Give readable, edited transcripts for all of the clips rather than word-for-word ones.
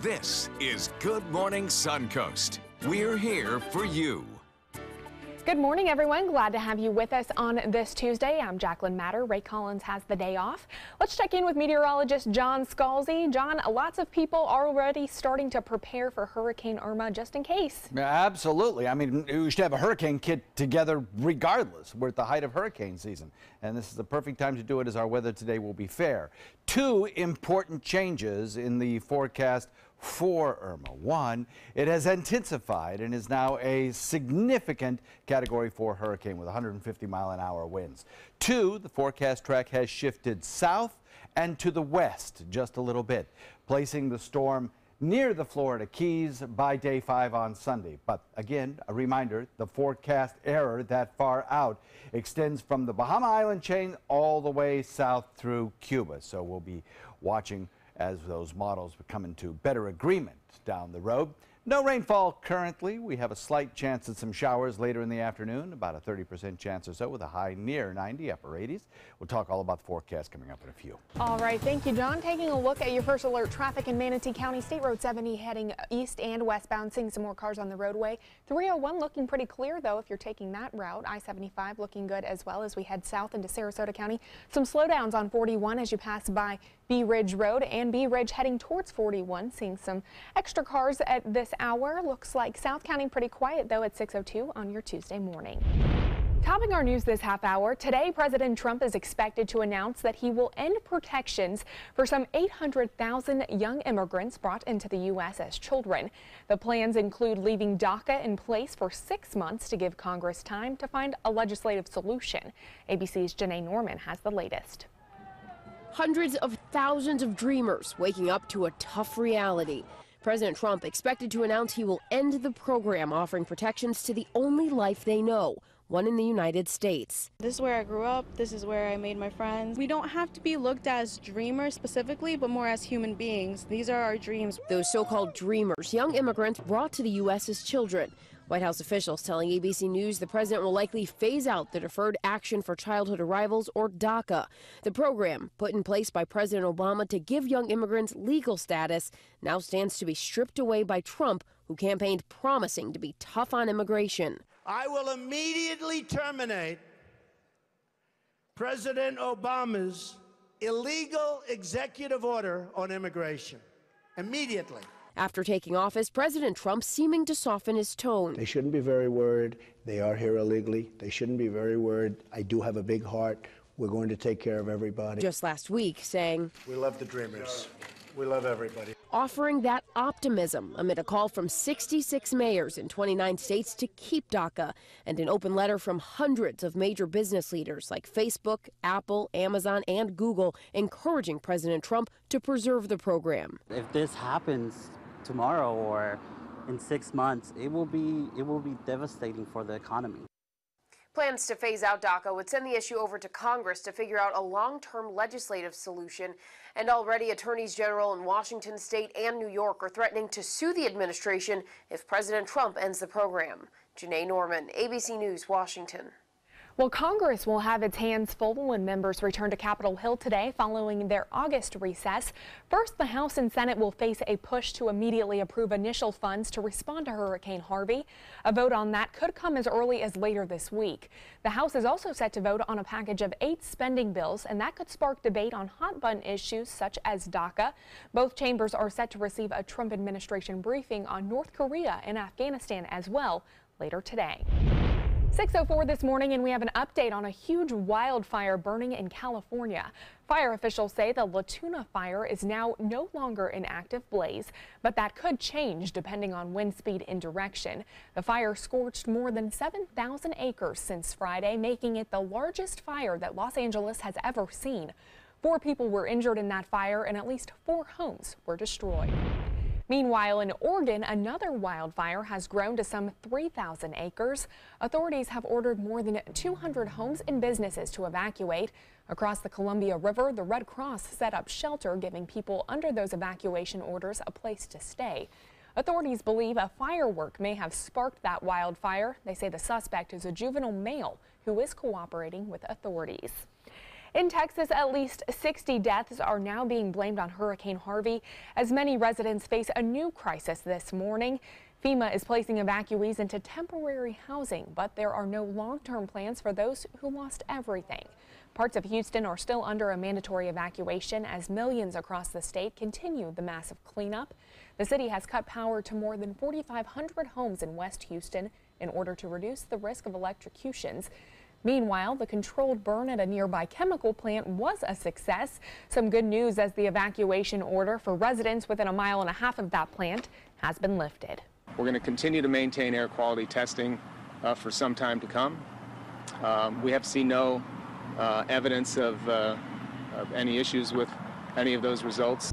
This is Good Morning Suncoast. We're here for you. Good morning, everyone. Glad to have you with us on this Tuesday. I'm Jacqueline Matter. Ray Collins has the day off. Let's check in with meteorologist John Scalzi. John, lots of people are already starting to prepare for Hurricane Irma just in case. Absolutely. I mean, we should have a hurricane kit together regardless. We're at the height of hurricane season, and this is the perfect time to do it as our weather today will be fair. Two important changes in the forecast for Irma. One, it has intensified and is now a significant Category 4 hurricane with 150-mile-an-hour winds. Two, the forecast track has shifted south and to the west just a little bit, placing the storm near the Florida Keys by day 5 on Sunday. But again, a reminder, the forecast error that far out extends from the Bahama Island chain all the way south through Cuba. So we'll be watching as those models come into better agreement down the road. No rainfall currently. We have a slight chance of some showers later in the afternoon, about a 30% chance or so, with a high near 90, upper 80s. We'll talk all about the forecast coming up in a few. All right, thank you, John. Taking a look at your first alert traffic in Manatee County, State Road 70 heading east and westbound, seeing some more cars on the roadway. 301 looking pretty clear, though, if you're taking that route. I-75 looking good as well as we head south into Sarasota County. Some slowdowns on 41 as you pass by Bee Ridge Road and Bee Ridge heading towards 41, seeing some extra cars at this hour. Looks like South County pretty quiet, though, at 6:02 on your Tuesday morning. Topping our news this half hour, today President Trump is expected to announce that he will end protections for some 800,000 young immigrants brought into the U.S. as children. The plans include leaving DACA in place for 6 months to give Congress time to find a legislative solution. ABC's Janae Norman has the latest. Hundreds of thousands of dreamers waking up to a tough reality. President Trump expected to announce he will end the program offering protections to the only life they know, one in the United States. This is where I grew up. This is where I made my friends. We don't have to be looked at as dreamers specifically, but more as human beings. These are our dreams. Those so-called dreamers, young immigrants brought to the U.S. as children. White House officials telling ABC News the president will likely phase out the Deferred Action for Childhood Arrivals, or DACA. The program, put in place by President Obama to give young immigrants legal status, now stands to be stripped away by Trump, who campaigned promising to be tough on immigration. I will immediately terminate President Obama's illegal executive order on immigration. Immediately. After taking office, President Trump seeming to soften his tone. They shouldn't be very worried. They are here illegally. They shouldn't be very worried. I do have a big heart. We're going to take care of everybody. Just last week saying, we love the dreamers. We love everybody. Offering that optimism amid a call from 66 mayors in 29 states to keep DACA and an open letter from hundreds of major business leaders like Facebook, Apple, Amazon, and Google encouraging President Trump to preserve the program. If this happens tomorrow or in 6 months, it will be devastating for the economy. Plans to phase out DACA would send the issue over to Congress to figure out a long-term legislative solution. And already attorneys general in Washington state and New York are threatening to sue the administration if President Trump ends the program. Janae Norman, ABC News, Washington. Well, Congress will have its hands full when members return to Capitol Hill today following their August recess. First, the House and Senate will face a push to immediately approve initial funds to respond to Hurricane Harvey. A vote on that could come as early as later this week. The House is also set to vote on a package of 8 spending bills, and that could spark debate on hot-button issues such as DACA. Both chambers are set to receive a Trump administration briefing on North Korea and Afghanistan as well later today. 6:04 this morning, and we have an update on a huge wildfire burning in California. Fire officials say the La Tuna fire is now no longer an active blaze, but that could change depending on wind speed and direction. The fire scorched more than 7,000 acres since Friday, making it the largest fire that Los Angeles has ever seen. 4 people were injured in that fire, and at least 4 homes were destroyed. Meanwhile, in Oregon, another wildfire has grown to some 3,000 acres. Authorities have ordered more than 200 homes and businesses to evacuate. Across the Columbia River, the Red Cross set up shelter, giving people under those evacuation orders a place to stay. Authorities believe a firework may have sparked that wildfire. They say the suspect is a juvenile male who is cooperating with authorities. In Texas, at least 60 deaths are now being blamed on Hurricane Harvey as many residents face a new crisis this morning. FEMA is placing evacuees into temporary housing, but there are no long-term plans for those who lost everything. Parts of Houston are still under a mandatory evacuation as millions across the state continue the massive cleanup. The city has cut power to more than 4,500 homes in West Houston in order to reduce the risk of electrocutions. Meanwhile, the controlled burn at a nearby chemical plant was a success. Some good news as the evacuation order for residents within a mile and a half of that plant has been lifted. We're going to continue to maintain air quality testing for some time to come. We have seen no evidence of any issues with any of those results.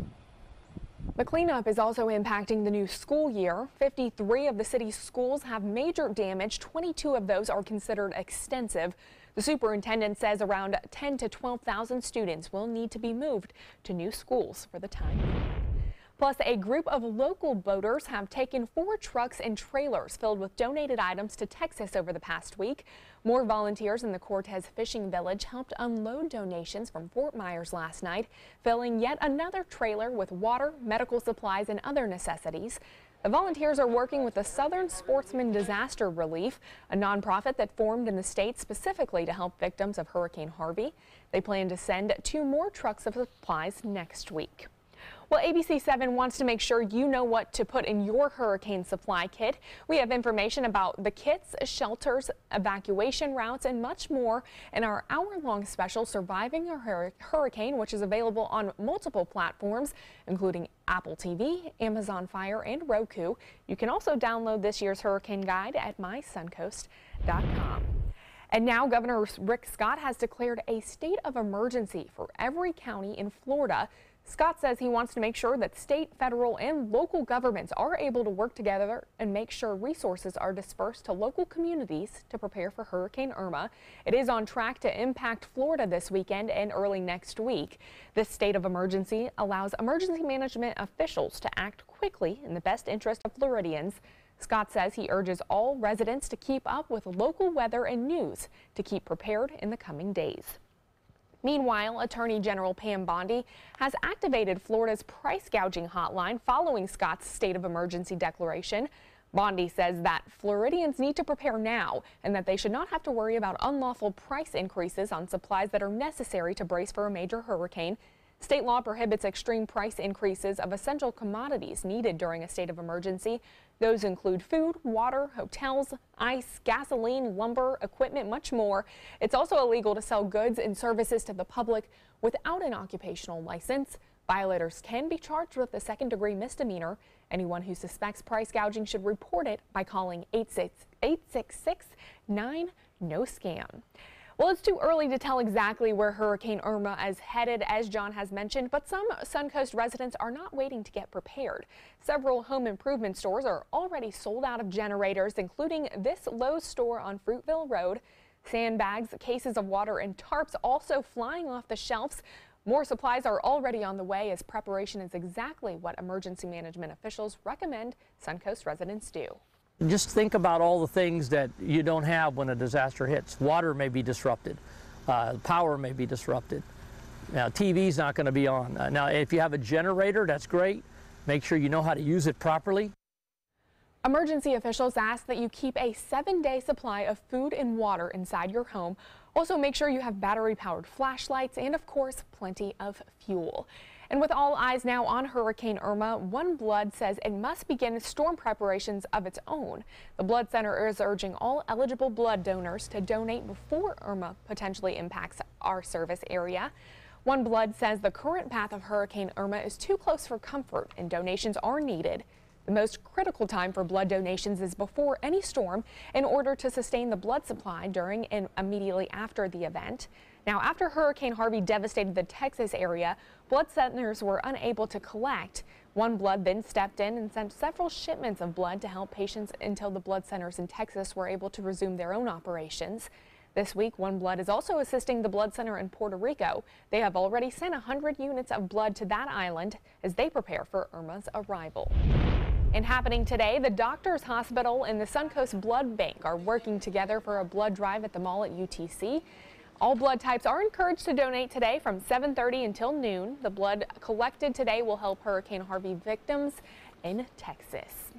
The cleanup is also impacting the new school year. 53 of the city's schools have major damage. 22 of those are considered extensive. The superintendent says around 10 to 12,000 students will need to be moved to new schools for the time being. Plus, a group of local boaters have taken 4 trucks and trailers filled with donated items to Texas over the past week. More volunteers in the Cortez Fishing Village helped unload donations from Fort Myers last night, filling yet another trailer with water, medical supplies, and other necessities. The volunteers are working with the Southern Sportsman Disaster Relief, a nonprofit that formed in the state specifically to help victims of Hurricane Harvey. They plan to send 2 more trucks of supplies next week. Well, ABC 7 wants to make sure you know what to put in your hurricane supply kit. We have information about the kits, shelters, evacuation routes, and much more in our hour-long special Surviving a Hurricane, which is available on multiple platforms, including Apple TV, Amazon Fire, and Roku. You can also download this year's hurricane guide at mysuncoast.com. And now Governor Rick Scott has declared a state of emergency for every county in Florida. Scott says he wants to make sure that state, federal, and local governments are able to work together and make sure resources are dispersed to local communities to prepare for Hurricane Irma. It is on track to impact Florida this weekend and early next week. This state of emergency allows emergency management officials to act quickly in the best interest of Floridians. Scott says he urges all residents to keep up with local weather and news to keep prepared in the coming days. Meanwhile, Attorney General Pam Bondi has activated Florida's price gouging hotline following Scott's state of emergency declaration. Bondi says that Floridians need to prepare now and that they should not have to worry about unlawful price increases on supplies that are necessary to brace for a major hurricane. State law prohibits extreme price increases of essential commodities needed during a state of emergency. Those include food, water, hotels, ice, gasoline, lumber, equipment, much more. It's also illegal to sell goods and services to the public without an occupational license. Violators can be charged with a second-degree misdemeanor. Anyone who suspects price gouging should report it by calling 866-9-NO-SCAM. Well, it's too early to tell exactly where Hurricane Irma is headed, as John has mentioned, but some Suncoast residents are not waiting to get prepared. Several home improvement stores are already sold out of generators, including this Lowe's store on Fruitville Road. Sandbags, cases of water, and tarps also flying off the shelves. More supplies are already on the way as preparation is exactly what emergency management officials recommend Suncoast residents do. Just think about all the things that you don't have when a disaster hits. Water may be disrupted. Power may be disrupted. Now, TV's not going to be on. Now, if you have a generator, that's great. Make sure you know how to use it properly. Emergency officials ask that you keep a 7-day supply of food and water inside your home. Also, make sure you have battery-powered flashlights and, of course, plenty of fuel. And with all eyes now on Hurricane Irma, One Blood says it must begin storm preparations of its own. The Blood Center is urging all eligible blood donors to donate before Irma potentially impacts our service area. One Blood says the current path of Hurricane Irma is too close for comfort and donations are needed. The most critical time for blood donations is before any storm in order to sustain the blood supply during and immediately after the event. Now, after Hurricane Harvey devastated the Texas area, blood centers were unable to collect. One Blood then stepped in and sent several shipments of blood to help patients until the blood centers in Texas were able to resume their own operations. This week, One Blood is also assisting the blood center in Puerto Rico. They have already sent 100 units of blood to that island as they prepare for Irma's arrival. And happening today, the Doctors Hospital and the Suncoast Blood Bank are working together for a blood drive at the mall at UTC. All blood types are encouraged to donate today from 7:30 until noon. The blood collected today will help Hurricane Harvey victims in Texas.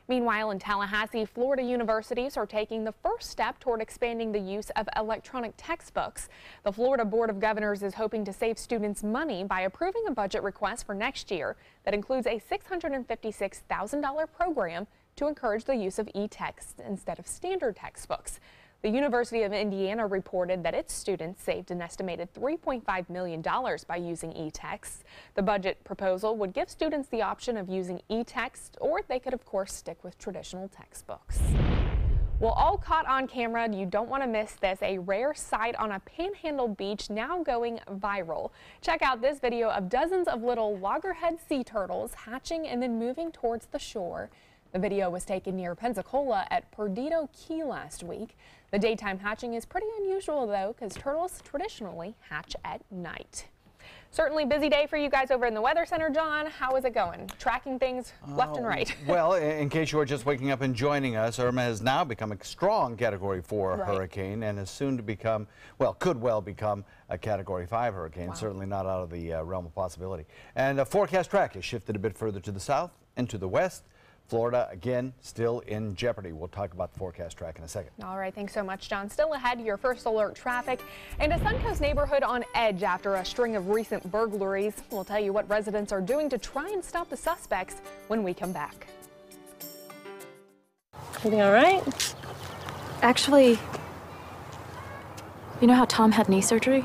Meanwhile, in Tallahassee, Florida universities are taking the first step toward expanding the use of electronic textbooks. The Florida Board of Governors is hoping to save students money by approving a budget request for next year that includes a $656,000 program to encourage the use of e-text instead of standard textbooks. The University of Indiana reported that its students saved an estimated $3.5 million by using e-text. The budget proposal would give students the option of using e-text, or they could, of course, stick with traditional textbooks. Well, all caught on camera, you don't want to miss this. A rare sight on a Panhandle beach now going viral. Check out this video of dozens of little loggerhead sea turtles hatching and then moving towards the shore. The video was taken near Pensacola at Perdido Key last week. The daytime hatching is pretty unusual, though, because turtles traditionally hatch at night. Certainly busy day for you guys over in the Weather Center. John, how is it going? Tracking things left and right. Well, in case you are just waking up and joining us, Irma has now become a strong Category 4 hurricane and is soon to become, well, could well become a Category 5 hurricane. Wow. Certainly not out of the realm of possibility. And forecast track has shifted a bit further to the south and to the west. Florida, again, still in jeopardy. We'll talk about the forecast track in a second. All right, thanks so much, John. Still ahead, your first alert traffic and a Suncoast neighborhood on edge after a string of recent burglaries. We'll tell you what residents are doing to try and stop the suspects when we come back. Everything all right? Actually, you know how Tom had knee surgery?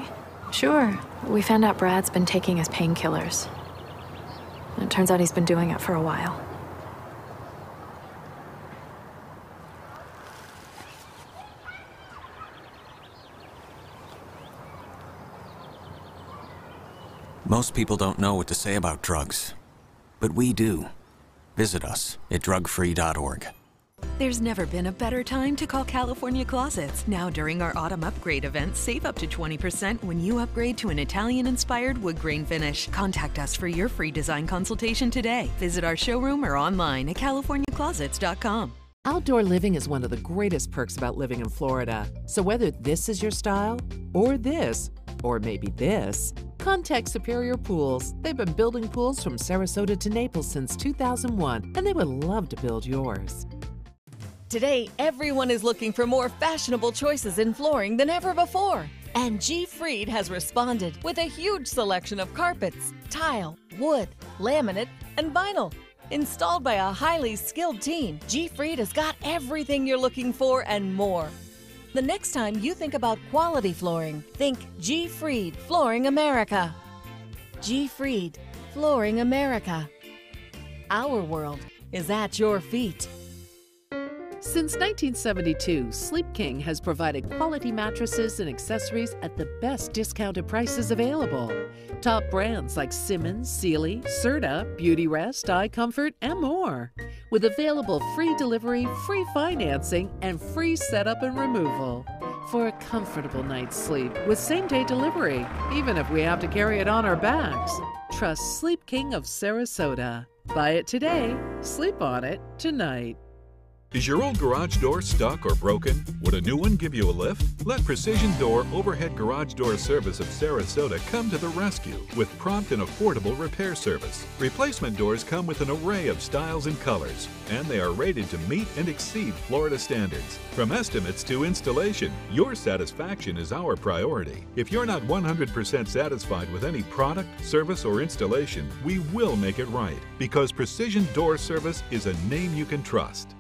Sure. We found out Brad's been taking his painkillers. And it turns out he's been doing it for a while. Most people don't know what to say about drugs, but we do. Visit us at drugfree.org. There's never been a better time to call California Closets. Now during our autumn upgrade event, save up to 20% when you upgrade to an Italian-inspired wood grain finish. Contact us for your free design consultation today. Visit our showroom or online at californiaclosets.com. Outdoor living is one of the greatest perks about living in Florida. So whether this is your style, or this, or maybe this, contact Superior Pools. They've been building pools from Sarasota to Naples since 2001, and they would love to build yours. Today, everyone is looking for more fashionable choices in flooring than ever before. And G. Fried has responded with a huge selection of carpets, tile, wood, laminate, and vinyl. Installed by a highly skilled team, G. Fried has got everything you're looking for and more. The next time you think about quality flooring, think G. Fried Flooring America. G. Fried Flooring America. Our world is at your feet. Since 1972, Sleep King has provided quality mattresses and accessories at the best discounted prices available. Top brands like Simmons, Sealy, Serta, Beautyrest, iComfort, and more. With available free delivery, free financing, and free setup and removal. For a comfortable night's sleep with same-day delivery, even if we have to carry it on our backs. Trust Sleep King of Sarasota. Buy it today, sleep on it tonight. Is your old garage door stuck or broken? Would a new one give you a lift? Let Precision Door Overhead Garage Door Service of Sarasota come to the rescue with prompt and affordable repair service. Replacement doors come with an array of styles and colors, and they are rated to meet and exceed Florida standards. From estimates to installation, your satisfaction is our priority. If you're not 100% satisfied with any product, service, or installation, we will make it right, because Precision Door Service is a name you can trust.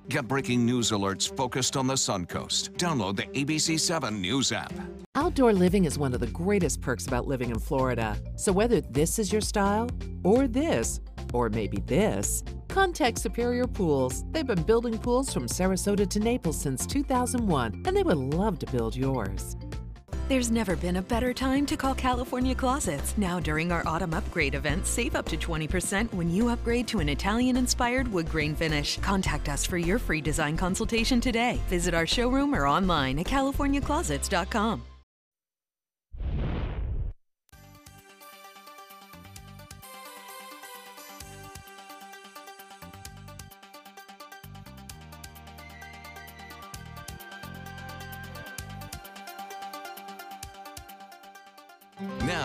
Get breaking news alerts focused on the Suncoast. Download the ABC7 News app. Outdoor living is one of the greatest perks about living in Florida. So whether this is your style, or this, or maybe this, contact Superior Pools. They've been building pools from Sarasota to Naples since 2001, and they would love to build yours. There's never been a better time to call California Closets. Now during our autumn upgrade event, save up to 20% when you upgrade to an Italian-inspired wood grain finish. Contact us for your free design consultation today. Visit our showroom or online at californiaclosets.com.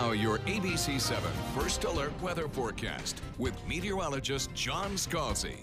Now, your ABC 7 First Alert weather forecast with meteorologist John Scalzi.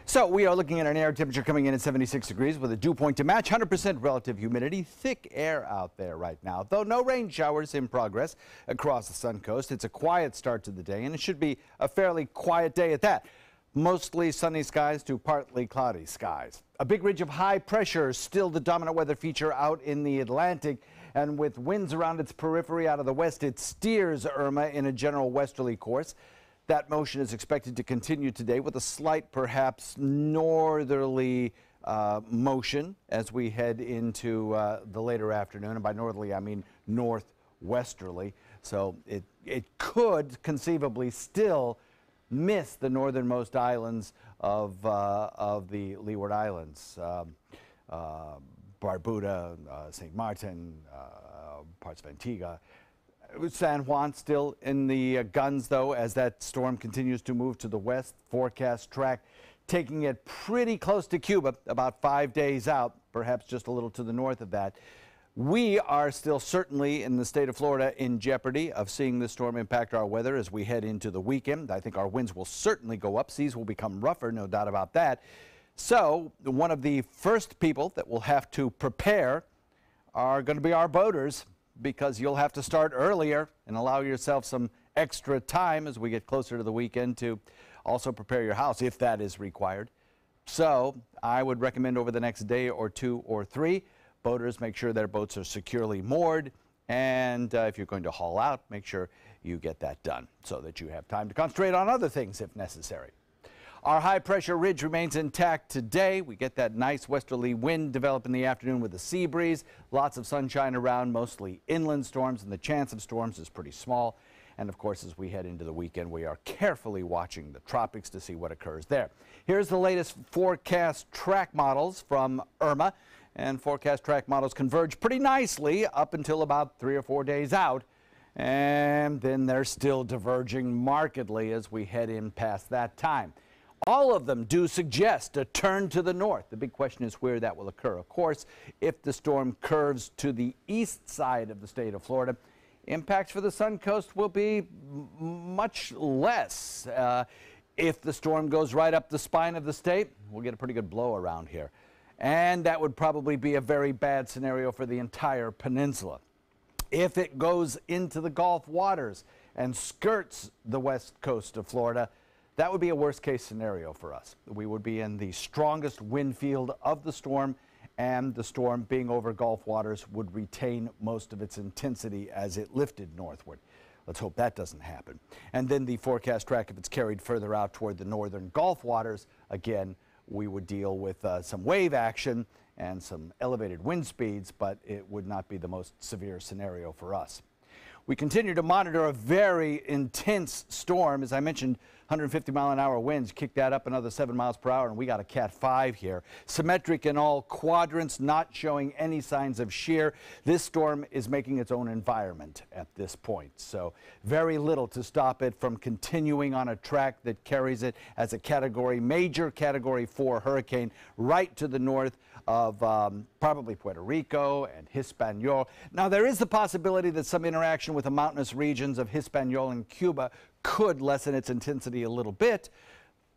So we are looking at an air temperature coming in at 76 degrees with a dew point to match, 100% relative humidity, thick air out there right now. Though no rain showers in progress across the Suncoast, it's a quiet start to the day, and it should be a fairly quiet day at that. Mostly sunny skies to partly cloudy skies. A big ridge of high pressure is still the dominant weather feature out in the Atlantic, and with winds around its periphery out of the west, it steers Irma in a general westerly course. That motion is expected to continue today with a slight, perhaps northerly motion as we head into the later afternoon. And by northerly, I mean northwesterly. So it could conceivably still miss the northernmost islands of the Leeward Islands. Barbuda, St. Martin, parts of Antigua. San Juan still in the guns, though, as that storm continues to move to the west. Forecast track taking it pretty close to Cuba, about 5 days out, perhaps just a little to the north of that. We are still certainly in the state of Florida in jeopardy of seeing this storm impact our weather as we head into the weekend. I think our winds will certainly go up. Seas will become rougher, no doubt about that. So one of the first people that will have to prepare are going to be our boaters, because you'll have to start earlier and allow yourself some extra time as we get closer to the weekend to also prepare your house if that is required. So I would recommend over the next day or two or three, boaters make sure their boats are securely moored, and if you're going to haul out, make sure you get that done so that you have time to concentrate on other things if necessary. Our high pressure ridge remains intact today. We get that nice westerly wind develop in the afternoon with a sea breeze. Lots of sunshine around, mostly inland storms, and the chance of storms is pretty small. And of course, as we head into the weekend, we are carefully watching the tropics to see what occurs there. Here's the latest forecast track models from Irma. And forecast track models converge pretty nicely up until about 3 or 4 days out. And then they're still diverging markedly as we head in past that time. All of them do suggest a turn to the north. The big question is where that will occur. Of course, if the storm curves to the east side of the state of Florida, impacts for the Suncoast will be much less. If the storm goes right up the spine of the state, we'll get a pretty good blow around here. And that would probably be a very bad scenario for the entire peninsula. If it goes into the Gulf waters and skirts the west coast of Florida, that would be a worst-case scenario for us. We would be in the strongest wind field of the storm, and the storm being over Gulf waters would retain most of its intensity as it lifted northward. Let's hope that doesn't happen. And then the forecast track, if it's carried further out toward the northern Gulf waters, again, we would deal with some wave action and some elevated wind speeds, but it would not be the most severe scenario for us. We continue to monitor a very intense storm. As I mentioned, 150-mile-an-hour winds kick that up another 7 miles per hour, and we got a Cat 5 here. Symmetric in all quadrants, not showing any signs of shear. This storm is making its own environment at this point, so very little to stop it from continuing on a track that carries it as a major Category 4 hurricane right to the north of probably Puerto Rico and Hispaniola. Now, there is the possibility that some interaction with the mountainous regions of Hispaniola and Cuba could lessen its intensity a little bit,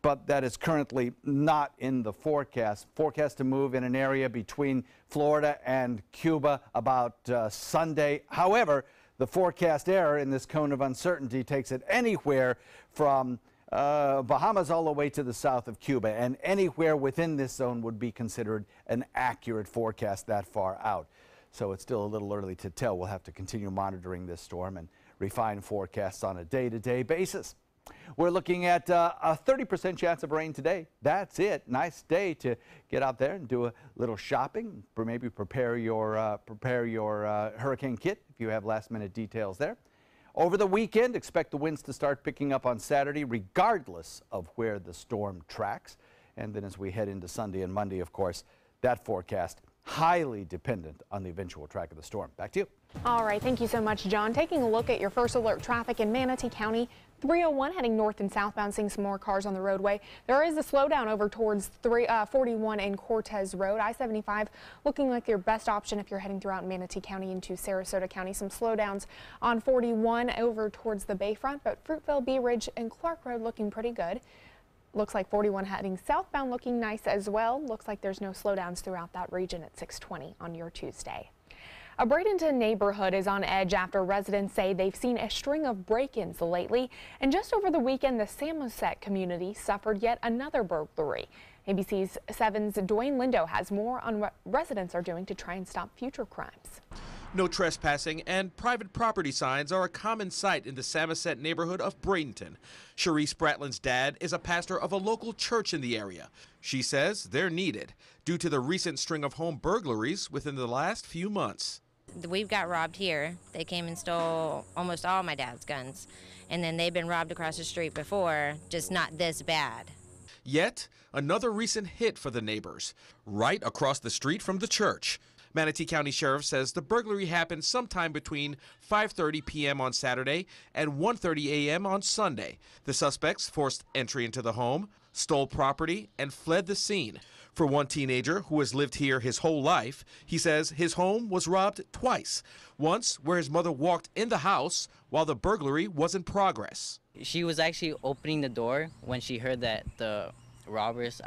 but that is currently not in the forecast. Forecast to move in an area between Florida and Cuba about Sunday. However, the forecast error in this cone of uncertainty takes it anywhere from Bahamas all the way to the south of Cuba, and anywhere within this zone would be considered an accurate forecast that far out. So it's still a little early to tell. We'll have to continue monitoring this storm and refine forecasts on a day-to-day basis. We're looking at a 30% chance of rain today. That's it. Nice day to get out there and do a little shopping, or maybe prepare your hurricane kit if you have last-minute details there. Over the weekend, expect the winds to start picking up on Saturday, regardless of where the storm tracks. And then as we head into Sunday and Monday, of course, that forecast highly dependent on the eventual track of the storm. Back to you. All right, thank you so much, John. Taking a look at your first alert traffic in Manatee County. 301 heading north and southbound, seeing some more cars on the roadway. There is a slowdown over towards 41 and Cortez Road. I-75 looking like your best option if you're heading throughout Manatee County into Sarasota County. Some slowdowns on 41 over towards the Bayfront, but Fruitville, Bee Ridge, and Clark Road looking pretty good. Looks like 41 heading southbound looking nice as well. Looks like there's no slowdowns throughout that region at 620 on your Tuesday. A Bradenton neighborhood is on edge after residents say they've seen a string of break-ins lately. And just over the weekend, the Samoset community suffered yet another burglary. ABC 7's Dwayne Lindo has more on what residents are doing to try and stop future crimes. No trespassing and private property signs are a common sight in the Samoset neighborhood of Bradenton. Cherise Bratlin's dad is a pastor of a local church in the area. She says they're needed due to the recent string of home burglaries within the last few months. We've got robbed here. They came and stole almost all my dad's guns. And then they've been robbed across the street before, just not this bad. Yet, another recent hit for the neighbors, right across the street from the church. Manatee County Sheriff says the burglary happened sometime between 5:30 p.m. on Saturday and 1:30 a.m. on Sunday. The suspects forced entry into the home, stole property, and fled the scene. For one teenager who has lived here his whole life, he says his home was robbed twice. Once where his mother walked in the house while the burglary was in progress. She was actually opening the door when she heard that the robbers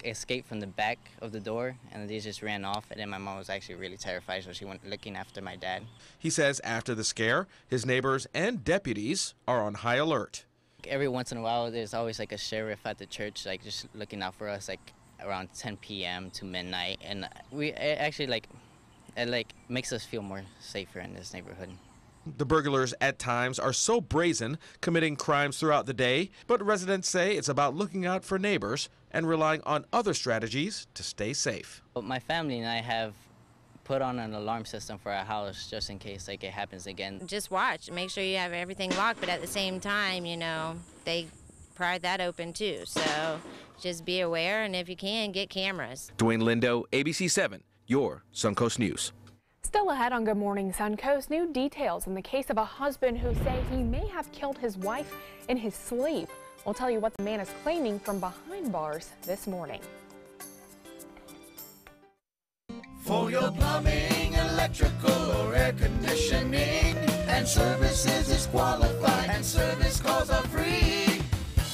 escaped from the back of the door, and they just ran off. And then my mom was actually really terrified, so she went looking after my dad. He says after the scare, his neighbors and deputies are on high alert. Every once in a while, there's always like a sheriff at the church, like just looking out for us, like around 10 p.m. to midnight, and it makes us feel more safer in this neighborhood. The burglars at times are so brazen, committing crimes throughout the day, but residents say it's about looking out for neighbors and relying on other strategies to stay safe. But my family and I have put on an alarm system for our house just in case it happens again. Just watch, make sure you have everything locked, but at the same time, they pry that open too. So just be aware, and if you can, get cameras. Dwayne Lindo, ABC 7, your Suncoast News. Still ahead on Good Morning Suncoast, new details in the case of a husband who say he may have killed his wife in his sleep. We'll tell you what the man is claiming from behind bars this morning. For your plumbing, electrical, or air conditioning, and services is qualified, and service calls are free.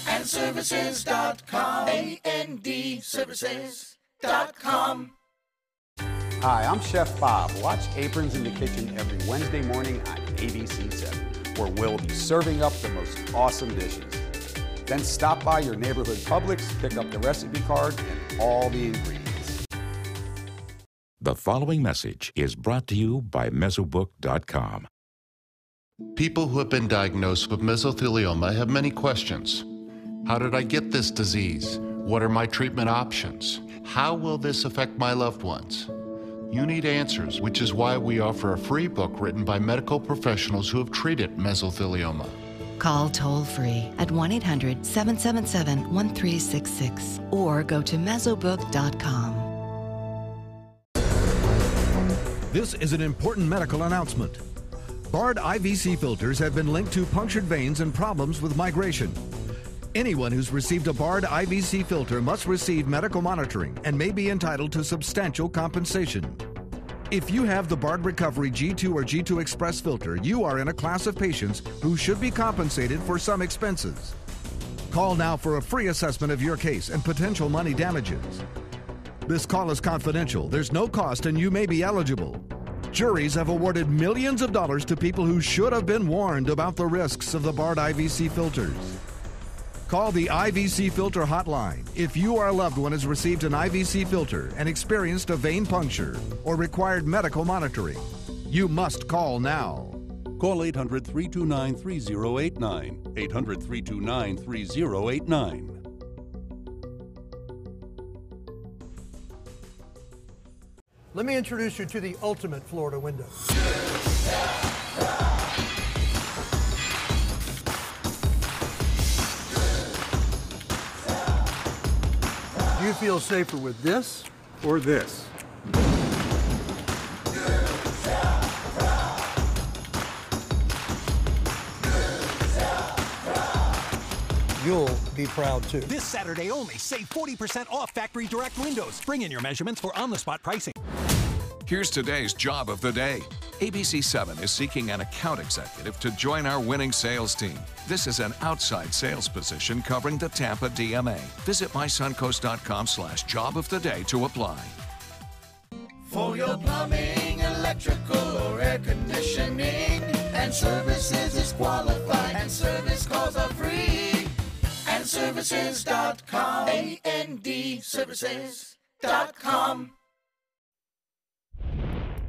And services.com, A-N-D, services.com. Hi, I'm Chef Bob. Watch Aprons in the Kitchen every Wednesday morning on ABC 7, where we'll be serving up the most awesome dishes. Then stop by your neighborhood Publix, pick up the recipe card and all the ingredients. The following message is brought to you by Mesobook.com. People who have been diagnosed with mesothelioma have many questions. How did I get this disease? What are my treatment options? How will this affect my loved ones? You need answers, which is why we offer a free book written by medical professionals who have treated mesothelioma. Call toll-free at 1-800-777-1366 or go to mesobook.com. This is an important medical announcement. Bard IVC filters have been linked to punctured veins and problems with migration. Anyone who's received a Bard IVC filter must receive medical monitoring and may be entitled to substantial compensation. If you have the Bard Recovery G2 or G2 Express filter, you are in a class of patients who should be compensated for some expenses. Call now for a free assessment of your case and potential money damages. This call is confidential, there's no cost, and you may be eligible. Juries have awarded millions of dollars to people who should have been warned about the risks of the Bard IVC filters. Call the IVC Filter Hotline if you or a loved one has received an IVC filter and experienced a vein puncture or required medical monitoring. You must call now. Call 800-329-3089. 800-329-3089. Let me introduce you to the ultimate Florida window. Do you feel safer with this or this? you'll be proud too. This Saturday only, save 40% off factory direct windows. Bring in your measurements for on-the-spot pricing. Here's today's job of the day. ABC 7 is seeking an account executive to join our winning sales team. This is an outside sales position covering the Tampa DMA. Visit mysuncoast.com/job of the day to apply. For your plumbing, electrical, or air conditioning, and services is qualified, and service calls are free. And services.com, AND services.com.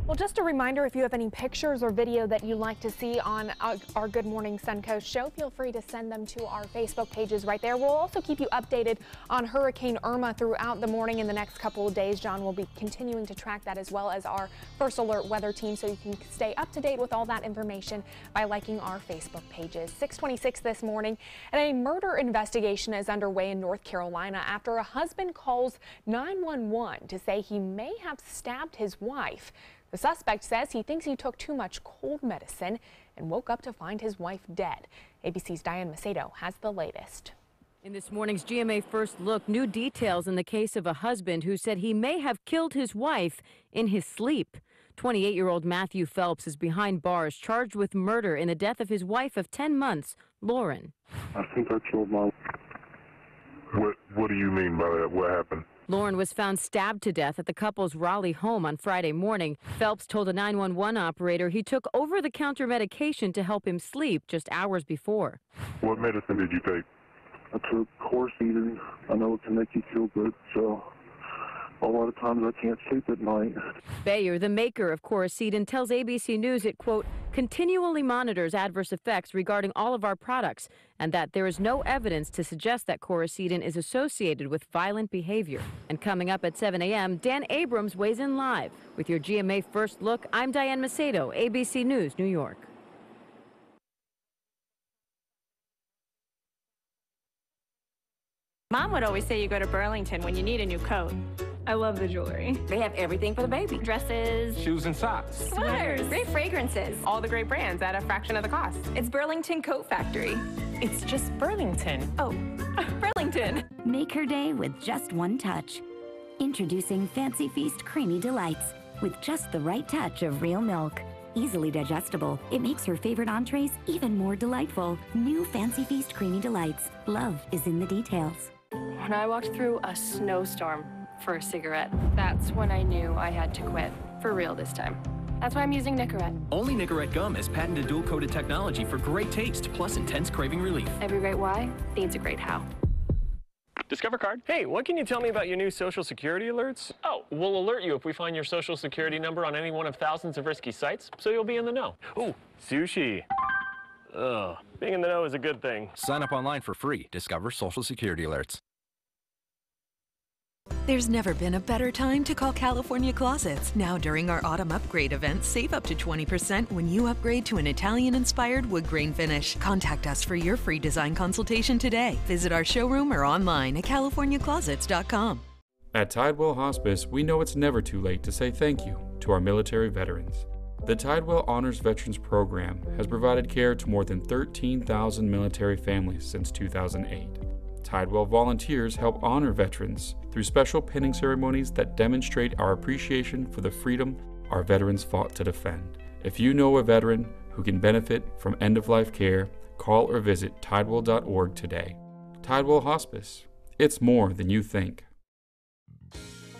Well, just a reminder, if you have any pictures or video that you'd like to see on our Good Morning Suncoast show, feel free to send them to our Facebook pages right there. We'll also keep you updated on Hurricane Irma throughout the morning in the next couple of days. John will be continuing to track that, as well as our First Alert weather team, so you can stay up to date with all that information by liking our Facebook pages. 6:26 this morning, and a murder investigation is underway in North Carolina after a husband calls 911 to say he may have stabbed his wife. The suspect says he thinks he took too much cold medicine and woke up to find his wife dead. ABC's Diane Macedo has the latest. In this morning's GMA First Look, new details in the case of a husband who said he may have killed his wife in his sleep. 28-year-old Matthew Phelps is behind bars, charged with murder in the death of his wife of 10 months, Lauren. I think I killed my... What do you mean by that? What happened? Lauren was found stabbed to death at the couple's Raleigh home on Friday morning. Phelps told a 911 operator he took over-the-counter medication to help him sleep just hours before. What medicine did you take? I took Coracetin. I know it can make you feel good, so a lot of times I can't sleep at night. Bayer, the maker of Coracetin, tells ABC News it, quote, continually monitors adverse effects regarding all of our products, and that there is no evidence to suggest that Coracetin is associated with violent behavior. And coming up at 7 a.m., Dan Abrams weighs in live. With your GMA First Look, I'm Diane Macedo, ABC News, New York. Mom would always say you go to Burlington when you need a new coat. I love the jewelry. They have everything for the baby. Dresses, shoes and socks, sweaters, great fragrances, all the great brands at a fraction of the cost. It's Burlington Coat Factory. It's just Burlington. Oh, Burlington. Make her day with just one touch. Introducing Fancy Feast Creamy Delights with just the right touch of real milk. Easily digestible, it makes your favorite entrees even more delightful. New Fancy Feast Creamy Delights. Love is in the details. When I walked through a snowstorm for a cigarette, that's when I knew I had to quit. For real this time. That's why I'm using Nicorette. Only Nicorette gum has patented dual-coated technology for great taste plus intense craving relief. Every great why needs a great how. Discover card. Hey, what can you tell me about your new Social Security alerts? Oh, we'll alert you if we find your Social Security number on any one of thousands of risky sites, so you'll be in the know. Ooh, sushi. Ugh, being in the know is a good thing. Sign up online for free. Discover Social Security alerts. There's never been a better time to call California Closets. Now during our autumn upgrade event, save up to 20% when you upgrade to an Italian-inspired wood grain finish. Contact us for your free design consultation today. Visit our showroom or online at californiaclosets.com. At Tidewell Hospice, we know it's never too late to say thank you to our military veterans. The Tidewell Honors Veterans Program has provided care to more than 13,000 military families since 2008. Tidewell volunteers help honor veterans through special pinning ceremonies that demonstrate our appreciation for the freedom our veterans fought to defend. If you know a veteran who can benefit from end-of-life care, call or visit tidewell.org today. Tidewell Hospice. It's more than you think.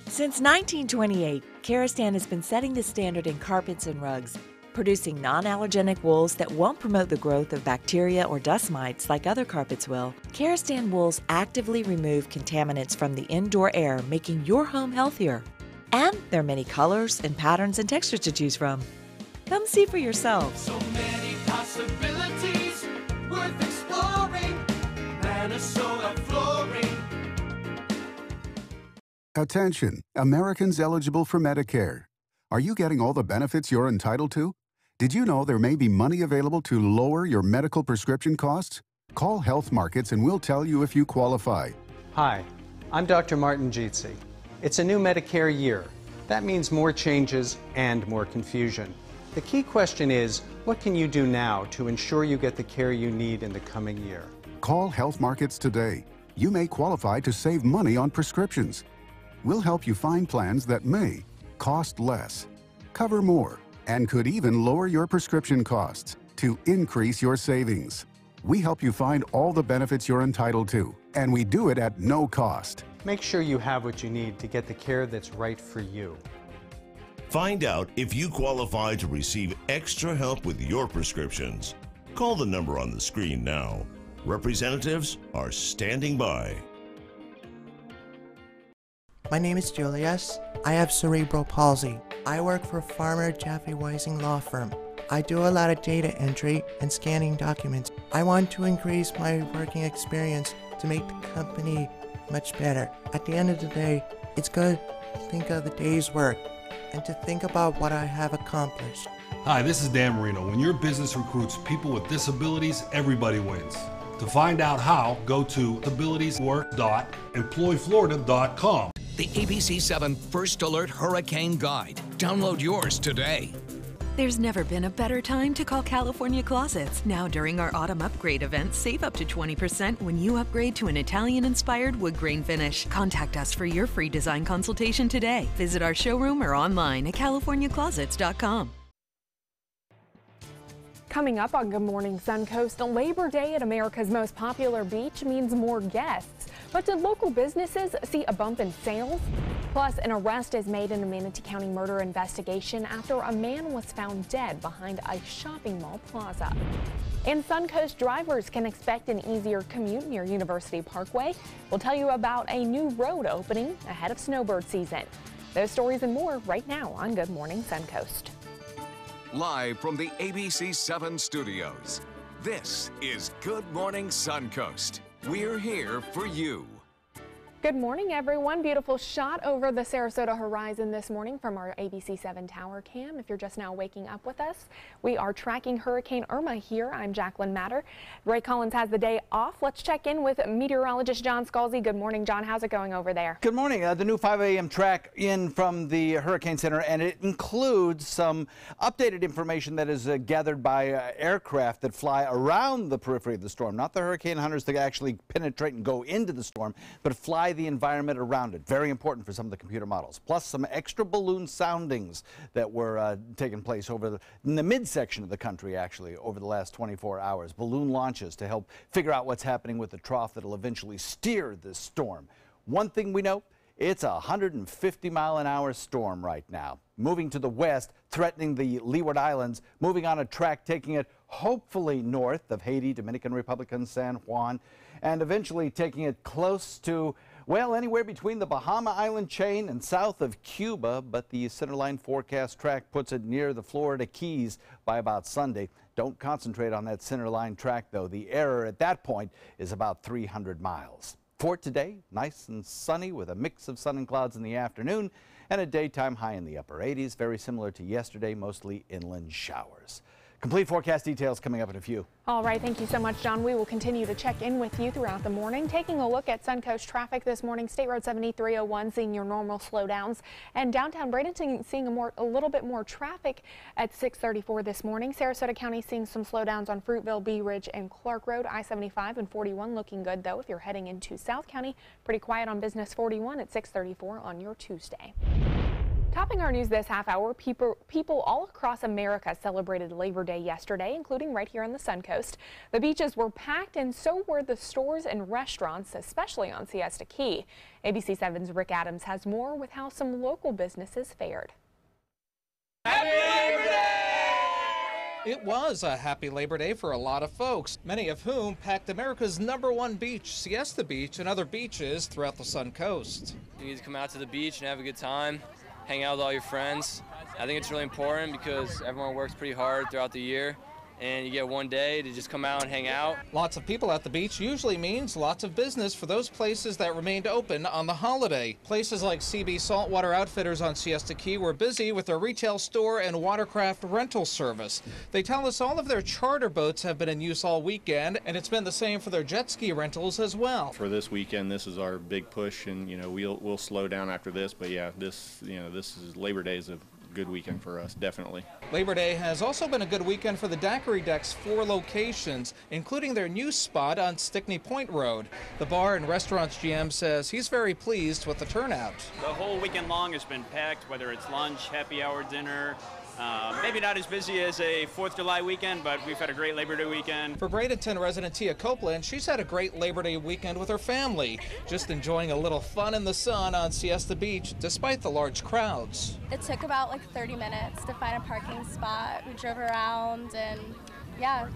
Since 1928, Karastan has been setting the standard in carpets and rugs, producing non-allergenic wools that won't promote the growth of bacteria or dust mites like other carpets will. Karastan wools actively remove contaminants from the indoor air, making your home healthier. And there are many colors and patterns and textures to choose from. Come see for yourself. So many possibilities worth exploring. Minnesota Flooring. Attention, Americans eligible for Medicare. Are you getting all the benefits you're entitled to? Did you know there may be money available to lower your medical prescription costs? Call Health Markets and we'll tell you if you qualify. Hi, I'm Dr. Martin Jeetsi. It's a new Medicare year. That means more changes and more confusion. The key question is, what can you do now to ensure you get the care you need in the coming year? Call Health Markets today. You may qualify to save money on prescriptions. We'll help you find plans that may cost less, cover more, and could even lower your prescription costs to increase your savings. We help you find all the benefits you're entitled to, and we do it at no cost. Make sure you have what you need to get the care that's right for you. Find out if you qualify to receive extra help with your prescriptions. Call the number on the screen now. Representatives are standing by. My name is Julius. I have cerebral palsy. I work for Farmer Jeffrey Weising Law Firm. I do a lot of data entry and scanning documents. I want to increase my working experience to make the company much better. At the end of the day, it's good to think of the day's work and to think about what I have accomplished. Hi, this is Dan Marino. When your business recruits people with disabilities, everybody wins. To find out how, go to abilitieswork.employflorida.com. The ABC7 First Alert Hurricane Guide. Download yours today. There's never been a better time to call California Closets. Now during our autumn upgrade event, save up to 20% when you upgrade to an Italian-inspired wood grain finish. Contact us for your free design consultation today. Visit our showroom or online at californiaclosets.com. Coming up on Good Morning Suncoast, Labor Day at America's most popular beach means more guests. But did local businesses see a bump in sales? Plus, an arrest is made in a Manatee County murder investigation after a man was found dead behind a shopping mall plaza. And Suncoast drivers can expect an easier commute near University Parkway. We'll tell you about a new road opening ahead of snowbird season. Those stories and more right now on Good Morning Suncoast. Live from the ABC7 studios, this is Good Morning Suncoast. We're here for you. Good morning, everyone. Beautiful shot over the Sarasota horizon this morning from our ABC7 tower cam. If you're just now waking up with us, we are tracking Hurricane Irma here. I'm Jacqueline Matter. Ray Collins has the day off. Let's check in with meteorologist John Scalzi. Good morning, John. How's it going over there? Good morning. The new 5 a.m. track in from the Hurricane Center, and it includes some updated information that is gathered by aircraft that fly around the periphery of the storm. Not the hurricane hunters that actually penetrate and go into the storm, but fly the environment around it. Very important for some of the computer models. Plus some extra balloon soundings that were taking place in the midsection of the country, actually, over the last 24 hours. Balloon launches to help figure out what's happening with the trough that will eventually steer this storm. One thing we know, it's a 150-mile-an-hour storm right now. Moving to the west, threatening the Leeward Islands, moving on a track, taking it hopefully north of Haiti, Dominican Republic, and San Juan, and eventually taking it close to, well, anywhere between the Bahama Island chain and south of Cuba, but the centerline forecast track puts it near the Florida Keys by about Sunday. Don't concentrate on that centerline track, though. The error at that point is about 300 miles. For today, nice and sunny with a mix of sun and clouds in the afternoon and a daytime high in the upper 80s, very similar to yesterday, mostly inland showers. Complete forecast details coming up in a few. All right, thank you so much, John. We will continue to check in with you throughout the morning. Taking a look at Suncoast traffic this morning, State Road 7301 seeing your normal slowdowns, and downtown Bradenton seeing a little bit more traffic at 634 this morning. Sarasota County seeing some slowdowns on Fruitville, Bee Ridge, and Clark Road. I-75 and 41 looking good, though, if you're heading into South County. Pretty quiet on Business 41 at 634 on your Tuesday. Topping our news this half hour, people all across America celebrated Labor Day yesterday, including right here on the Suncoast. The beaches were packed, and so were the stores and restaurants, especially on Siesta Key. ABC7's Rick Adams has more with how some local businesses fared. Happy Labor Day! It was a happy Labor Day for a lot of folks, many of whom packed America's #1 beach, Siesta Beach, and other beaches throughout the Suncoast. You need to come out to the beach and have a good time. Hang out with all your friends. I think it's really important because everyone works pretty hard throughout the year, and you get one day to just come out and hang out. Lots of people at the beach usually means lots of business for those places that remained open on the holiday. Places like CB Saltwater Outfitters on Siesta Key were busy with their retail store and watercraft rental service. They tell us all of their charter boats have been in use all weekend, and it's been the same for their jet ski rentals as well. For this weekend, this is our big push, and we'll slow down after this. But yeah, this is Labor Day is a good weekend for us, definitely. Labor Day has also been a good weekend for the Daiquiri Deck's 4 locations, including their new spot on Stickney Point Road. The bar and restaurants GM says he's very pleased with the turnout. The whole weekend long has been packed, whether it's lunch, happy hour, dinner. Maybe not as busy as a 4th of July weekend, but we've had a great Labor Day weekend. For Bradenton resident Tia Copeland, she's had a great Labor Day weekend with her family, just enjoying a little fun in the sun on Siesta Beach, despite the large crowds. It took about like 30 minutes to find a parking spot. We drove around and yeah,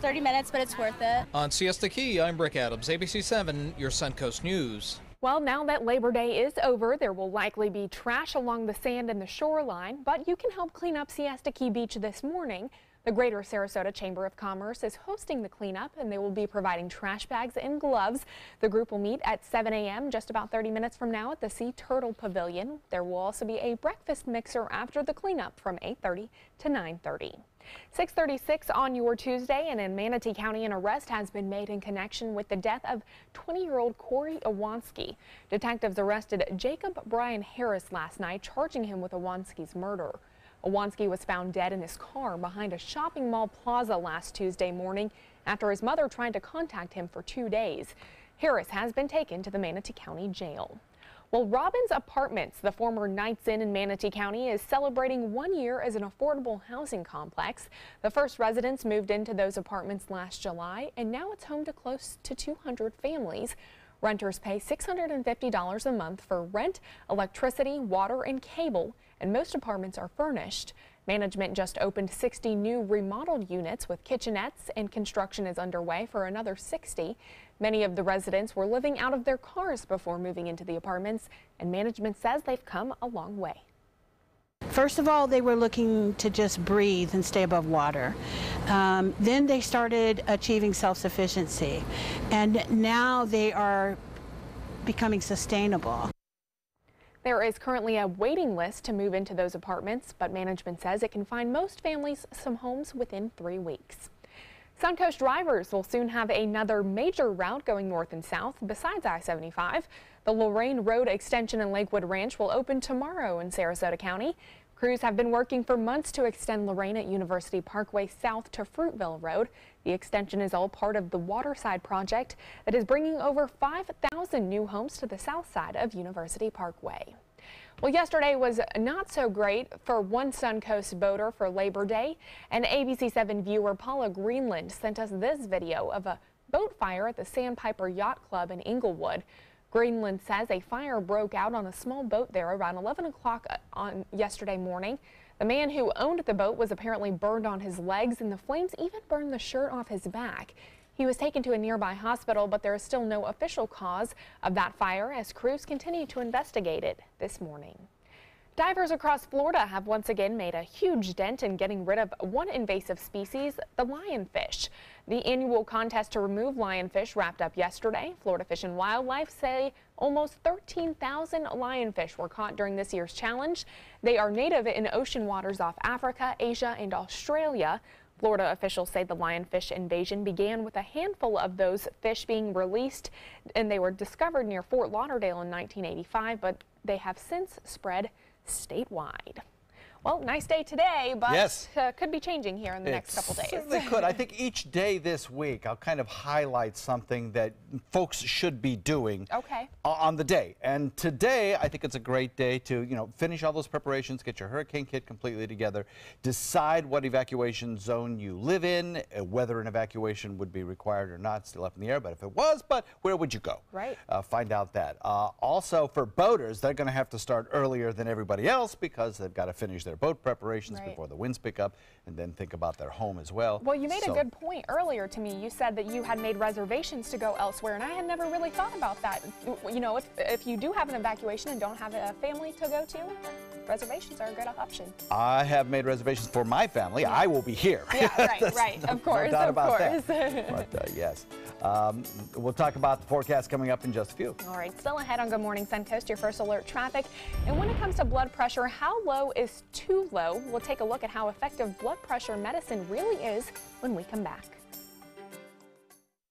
30 minutes, but it's worth it. On Siesta Key, I'm Rick Adams, ABC 7, your Suncoast News. Well, now that Labor Day is over, there will likely be trash along the sand and the shoreline, but you can help clean up Siesta Key Beach this morning. The Greater Sarasota Chamber of Commerce is hosting the cleanup, and they will be providing trash bags and gloves. The group will meet at 7 a.m. just about 30 minutes from now at the Sea Turtle Pavilion. There will also be a breakfast mixer after the cleanup from 8:30 to 9:30. 6:36 on your Tuesday, and in Manatee County, an arrest has been made in connection with the death of 20-year-old Corey Iwanski. Detectives arrested Jacob Brian Harris last night, charging him with Iwanski's murder. Iwanski was found dead in his car behind a shopping mall plaza last Tuesday morning after his mother tried to contact him for 2 days. Harris has been taken to the Manatee County Jail. Well, Robbins Apartments, the former Knights Inn in Manatee County, is celebrating 1 year as an affordable housing complex. The first residents moved into those apartments last July, and now it's home to close to 200 families. Renters pay $650 a month for rent, electricity, water, and cable, and most apartments are furnished. Management just opened 60 new remodeled units with kitchenettes, and construction is underway for another 60. Many of the residents were living out of their cars before moving into the apartments, and management says they've come a long way. First of all, they were looking to just breathe and stay above water. Then they started achieving self-sufficiency, and now they are becoming sustainable. There is currently a waiting list to move into those apartments, but management says it can find most families some homes within 3 weeks. Suncoast drivers will soon have another major route going north and south besides I-75. The Lorraine Road extension in Lakewood Ranch will open tomorrow in Sarasota County. Crews have been working for months to extend Lorraine at University Parkway south to Fruitville Road. The extension is all part of the Waterside project that is bringing over 5,000 new homes to the south side of University Parkway. Well, yesterday was not so great for one Suncoast boater for Labor Day. And ABC 7 viewer Paula Greenland sent us this video of a boat fire at the Sandpiper Yacht Club in Inglewood. Greenland says a fire broke out on a small boat there around 11 o'clock on yesterday morning. The man who owned the boat was apparently burned on his legs, and the flames even burned the shirt off his back. He was taken to a nearby hospital, but there is still no official cause of that fire as crews continue to investigate it this morning. Divers across Florida have once again made a huge dent in getting rid of one invasive species, the lionfish. The annual contest to remove lionfish wrapped up yesterday. Florida Fish and Wildlife say almost 13,000 lionfish were caught during this year's challenge. They are native in ocean waters off Africa, Asia, and Australia. Florida officials say the lionfish invasion began with a handful of those fish being released, and they were discovered near Fort Lauderdale in 1985, but they have since spread statewide. Well, nice day today, but yes. Could be changing here in the next couple days. Certainly could. I think each day this week I'll kind of highlight something that folks should be doing on the day. And today I think it's a great day to, finish all those preparations, get your hurricane kit completely together, decide what evacuation zone you live in, whether an evacuation would be required or not, still up in the air, but if it was, where would you go? Right. Find out that. Also for boaters, they're going to have to start earlier than everybody else because they've got to finish their boat preparations before the winds pick up, and then think about their home as well. Well, you made a good point earlier to me. You said that you had made reservations to go elsewhere, and I had never really thought about that. If you do have an evacuation and don't have a family to go to, reservations are a good option. I have made reservations for my family. Yeah. I will be here. Yeah, right. Of course, no doubt about that. But yes. We'll talk about the forecast coming up in just a few. All right, still ahead on Good Morning Suncoast, your first alert traffic. And when it comes to blood pressure, how low is too low? We'll take a look at how effective blood pressure medicine really is when we come back.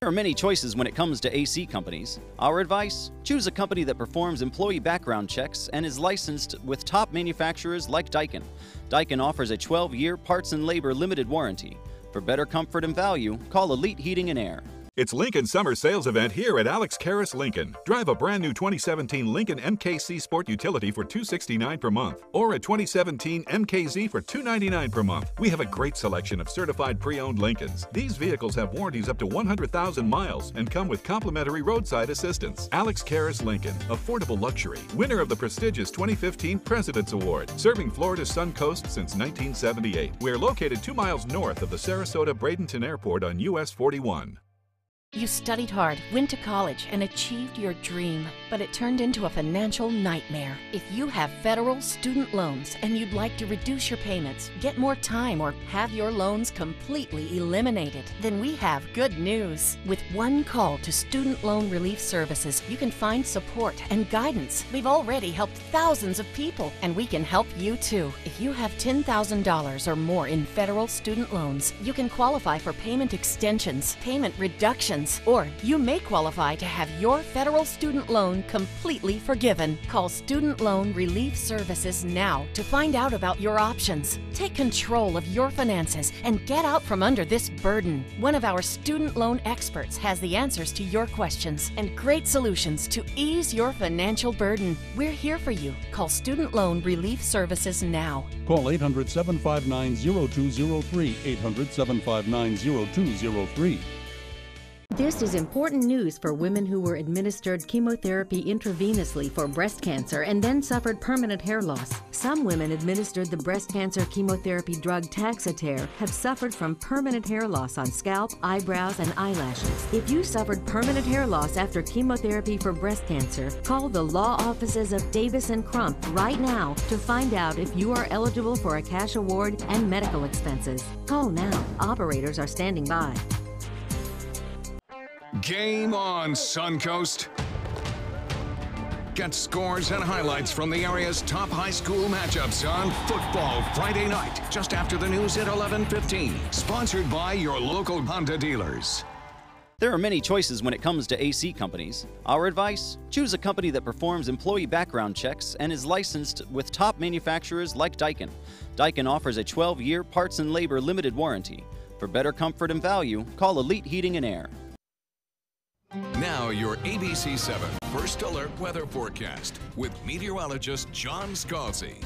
There are many choices when it comes to AC companies. Our advice? Choose a company that performs employee background checks and is licensed with top manufacturers like Daikin. Daikin offers a 12-year parts and labor limited warranty. For better comfort and value, call Elite Heating and Air. It's Lincoln's summer sales event here at Alex Karras Lincoln. Drive a brand new 2017 Lincoln MKC Sport Utility for $269 per month, or a 2017 MKZ for $299 per month. We have a great selection of certified pre-owned Lincolns. These vehicles have warranties up to 100,000 miles and come with complimentary roadside assistance. Alex Karras Lincoln, affordable luxury, winner of the prestigious 2015 President's Award, serving Florida's Suncoast since 1978. We're located 2 miles north of the Sarasota-Bradenton Airport on US 41. You studied hard, went to college, and achieved your dream, but it turned into a financial nightmare. If you have federal student loans and you'd like to reduce your payments, get more time, or have your loans completely eliminated, then we have good news. With one call to Student Loan Relief Services, you can find support and guidance. We've already helped thousands of people, and we can help you too. If you have $10,000 or more in federal student loans, you can qualify for payment extensions, payment reductions, or you may qualify to have your federal student loan completely forgiven. Call Student Loan Relief Services now to find out about your options. Take control of your finances and get out from under this burden. One of our student loan experts has the answers to your questions and great solutions to ease your financial burden. We're here for you. Call Student Loan Relief Services now. Call 800-759-0203, 800-759-0203. This is important news for women who were administered chemotherapy intravenously for breast cancer and then suffered permanent hair loss. Some women administered the breast cancer chemotherapy drug Taxotere have suffered from permanent hair loss on scalp, eyebrows, and eyelashes. If you suffered permanent hair loss after chemotherapy for breast cancer, call the law offices of Davis & Crump right now to find out if you are eligible for a cash award and medical expenses. Call now. Operators are standing by. Game on, Suncoast. Get scores and highlights from the area's top high school matchups on Football Friday night, just after the news at 11:15. Sponsored by your local Honda dealers. There are many choices when it comes to AC companies. Our advice? Choose a company that performs employee background checks and is licensed with top manufacturers like Daikin. Daikin offers a 12-year parts and labor limited warranty. For better comfort and value, call Elite Heating and Air. Now your ABC 7 First Alert weather forecast with meteorologist John Scalzi.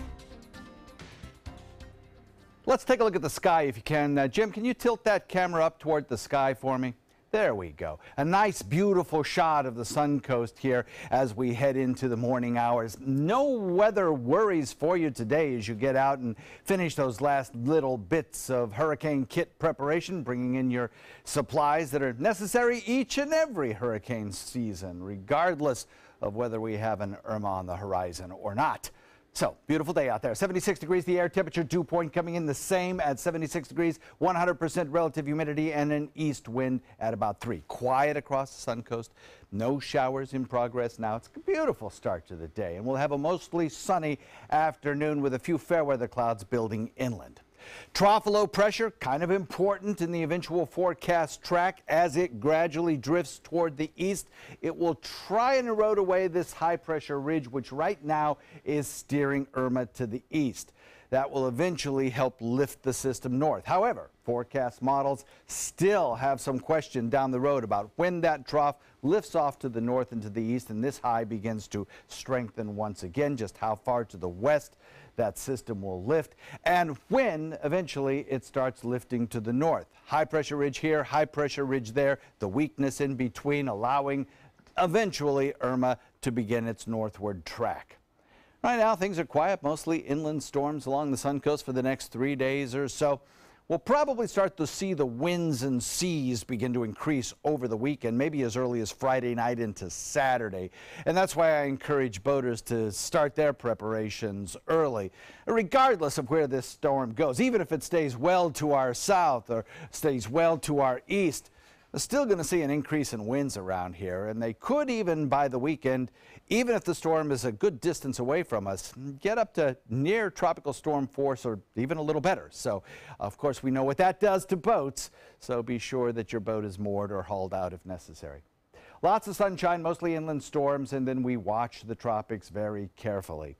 Let's take a look at the sky if you can. Jim, can you tilt that camera up toward the sky for me? There we go. A nice, beautiful shot of the Suncoast here as we head into the morning hours. No weather worries for you today as you get out and finish those last little bits of hurricane kit preparation, bringing in your supplies that are necessary each and every hurricane season, regardless of whether we have an Irma on the horizon or not. So, beautiful day out there. 76 degrees the air temperature, dew point coming in the same at 76 degrees, 100% relative humidity, and an east wind at about 3. Quiet across the Suncoast. No showers in progress now. It's a beautiful start to the day, and we'll have a mostly sunny afternoon with a few fair weather clouds building inland. Trough low pressure, kind of important in the eventual forecast track as it gradually drifts toward the east. It will try and erode away this high pressure ridge, which right now is steering Irma to the east. That will eventually help lift the system north. However, forecast models still have some question down the road about when that trough lifts off to the north and to the east, and this high begins to strengthen once again. Just how far to the west that system will lift, and when eventually it starts lifting to the north. High pressure ridge here, high pressure ridge there, the weakness in between allowing eventually Irma to begin its northward track. Right now things are quiet, mostly inland storms along the Suncoast for the next 3 days or so. We'll probably start to see the winds and seas begin to increase over the weekend, maybe as early as Friday night into Saturday. And that's why I encourage boaters to start their preparations early, regardless of where this storm goes. Even if it stays well to our south or stays well to our east, We're still going to see an increase in winds around here, and they could even by the weekend, even if the storm is a good distance away from us, get up to near tropical storm force or even a little better. So, of course, we know what that does to boats, so be sure that your boat is moored or hauled out if necessary. Lots of sunshine, mostly inland storms, and then we watch the tropics very carefully.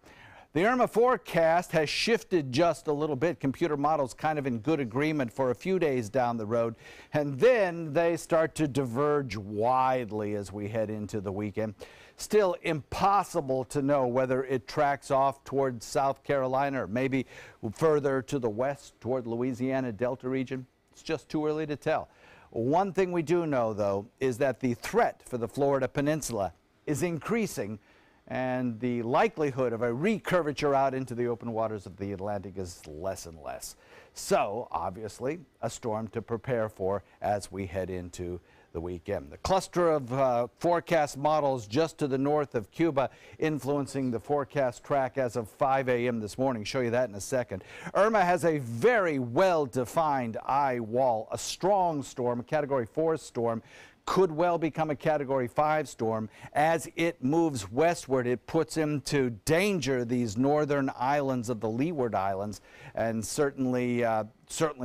The Irma forecast has shifted just a little bit. Computer models kind of in good agreement for a few days down the road, and then they start to diverge widely as we head into the weekend. Still impossible to know whether it tracks off toward South Carolina or maybe further to the west toward Louisiana Delta region. It's just too early to tell. One thing we do know, though, is that the threat for the Florida Peninsula is increasing, and the likelihood of a recurvature out into the open waters of the Atlantic is less and less. So, obviously, a storm to prepare for as we head into the weekend. The cluster of forecast models just to the north of Cuba influencing the forecast track as of 5 a.m. this morning. Show you that in a second. Irma has a very well-defined eye wall, a strong storm, a Category 4 storm. Could well become a Category 5 storm. As it moves westward, it puts into danger these northern islands of the Leeward Islands, and certainly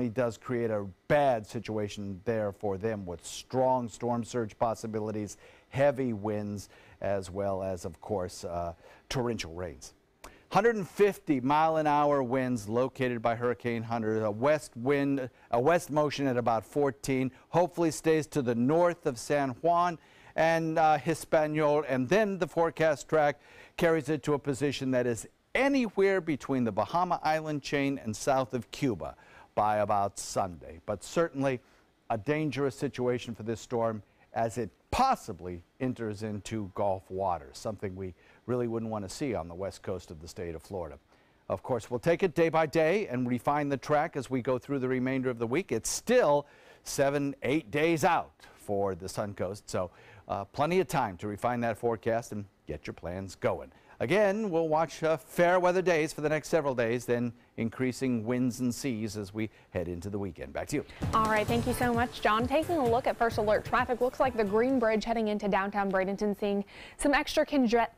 does create a bad situation there for them with strong storm surge possibilities, heavy winds, as well as, of course, torrential rains. 150-mile-an-hour winds located by Hurricane Hunter. A west motion at about 14. Hopefully stays to the north of San Juan and Hispaniola, and then the forecast track carries it to a position that is anywhere between the Bahama Island chain and south of Cuba by about Sunday. But certainly a dangerous situation for this storm as it possibly enters into Gulf waters, something we really wouldn't want to see on the west coast of the state of Florida. Of course, we'll take it day by day and refine the track as we go through the remainder of the week. It's still 7-8 days out for the Suncoast, so plenty of time to refine that forecast and get your plans going. Again, we'll watch fair weather days for the next several days, then increasing winds and seas as we head into the weekend. Back to you. All right, thank you so much, John. Taking a look at first alert traffic, looks like the Green Bridge heading into downtown Bradenton seeing some extra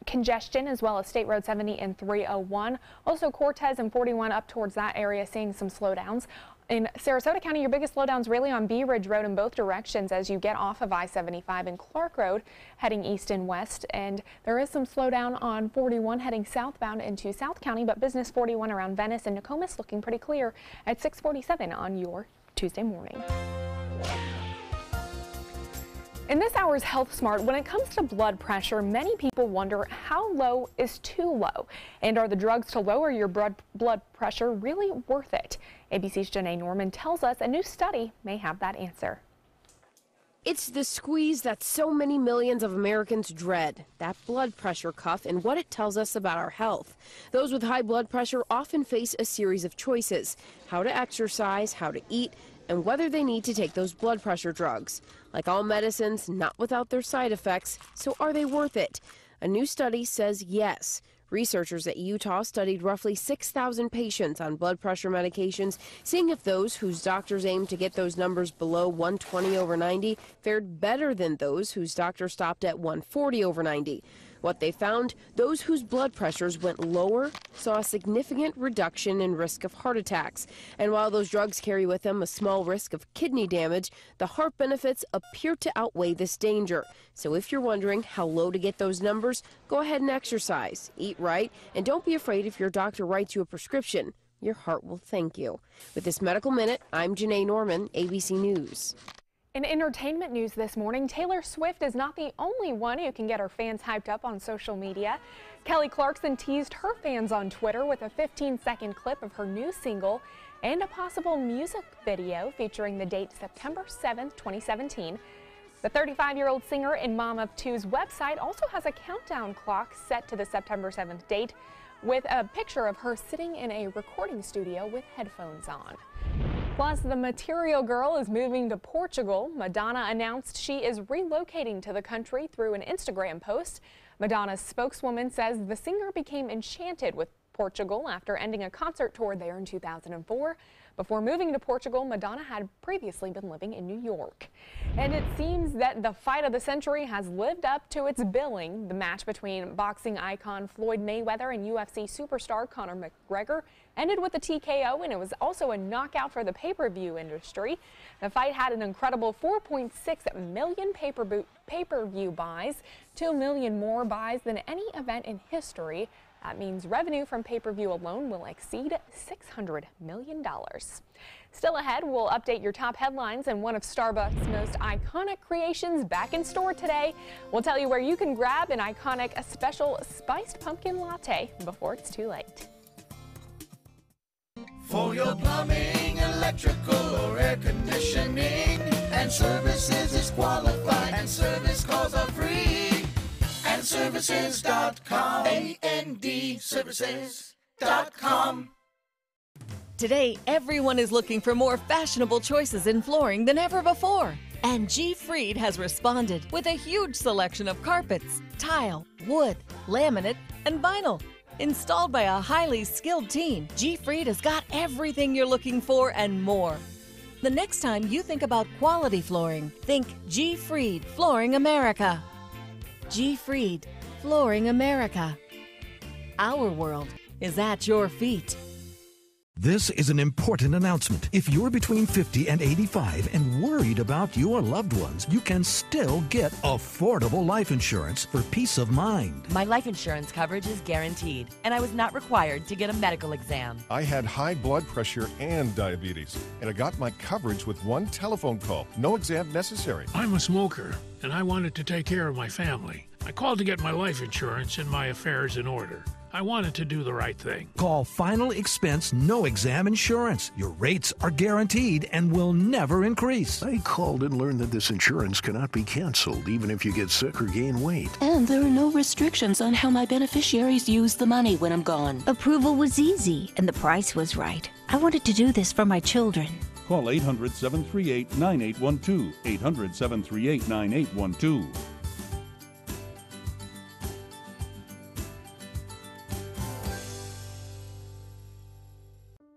congestion, as well as State Road 70 and 301. Also Cortez and 41 up towards that area seeing some slowdowns. In Sarasota County, your biggest slowdowns really on Bee Ridge Road in both directions as you get off of I-75 and Clark Road heading east and west. And there is some slowdown on 41 heading southbound into South County, but Business 41 around Venice and Nokomis looking pretty clear at 6:47 on your Tuesday morning. In this hour's Health Smart, when it comes to blood pressure, many people wonder how low is too low, and are the drugs to lower your blood pressure really worth it? ABC's Janae Norman tells us a new study may have that answer. It's the squeeze that so many millions of Americans dread, that blood pressure cuff, and what it tells us about our health. Those with high blood pressure often face a series of choices: how to exercise, how to eat, and whether they need to take those blood pressure drugs. Like all medicines, not without their side effects, so are they worth it? A new study says yes. Researchers at Utah studied roughly 6,000 patients on blood pressure medications, seeing if those whose doctors aimed to get those numbers below 120/90 fared better than those whose doctor stopped at 140/90. What they found, those whose blood pressures went lower saw a significant reduction in risk of heart attacks. And while those drugs carry with them a small risk of kidney damage, the heart benefits appear to outweigh this danger. So if you're wondering how low to get those numbers, go ahead and exercise, eat right, and don't be afraid if your doctor writes you a prescription. Your heart will thank you. With this Medical Minute, I'm Janae Norman, ABC News. In entertainment news this morning, Taylor Swift is not the only one who can get her fans hyped up on social media. Kelly Clarkson teased her fans on Twitter with a 15-second clip of her new single and a possible music video featuring the date September 7th, 2017. The 35-year-old singer and mom of two's website also has a countdown clock set to the September 7th date with a picture of her sitting in a recording studio with headphones on. Plus, the Material Girl is moving to Portugal. Madonna announced she is relocating to the country through an Instagram post. Madonna's spokeswoman says the singer became enchanted with Portugal after ending a concert tour there in 2004. Before moving to Portugal, Madonna had previously been living in New York. And it seems that the fight of the century has lived up to its billing. The match between boxing icon Floyd Mayweather and UFC superstar Conor McGregor ended with a TKO, and it was also a knockout for the pay-per-view industry. The fight had an incredible 4.6 million pay-per-view buys, 2 million more buys than any event in history. That means revenue from pay-per-view alone will exceed $600 million. Still ahead, we'll update your top headlines and one of Starbucks' most iconic creations back in store today. We'll tell you where you can grab an iconic special spiced pumpkin latte before it's too late. For your plumbing, electrical, or air conditioning, and services is qualified, and service calls are free. And services.com, A-N-D, services.com. Today, everyone is looking for more fashionable choices in flooring than ever before. And G. Fried has responded with a huge selection of carpets, tile, wood, laminate, and vinyl. Installed by a highly skilled team, G. Fried has got everything you're looking for and more. The next time you think about quality flooring, think G. Fried Flooring America. G. Fried Flooring America. Our world is at your feet. This is an important announcement. If you're between 50 and 85 and worried about your loved ones, you can still get affordable life insurance for peace of mind. My life insurance coverage is guaranteed, and I was not required to get a medical exam. I had high blood pressure and diabetes, and I got my coverage with one telephone call. No exam necessary. I'm a smoker, and I wanted to take care of my family. I called to get my life insurance and my affairs in order. I wanted to do the right thing. Call Final Expense No Exam Insurance. Your rates are guaranteed and will never increase. I called and learned that this insurance cannot be canceled even if you get sick or gain weight. And there are no restrictions on how my beneficiaries use the money when I'm gone. Approval was easy and the price was right. I wanted to do this for my children. Call 800-738-9812. 800-738-9812.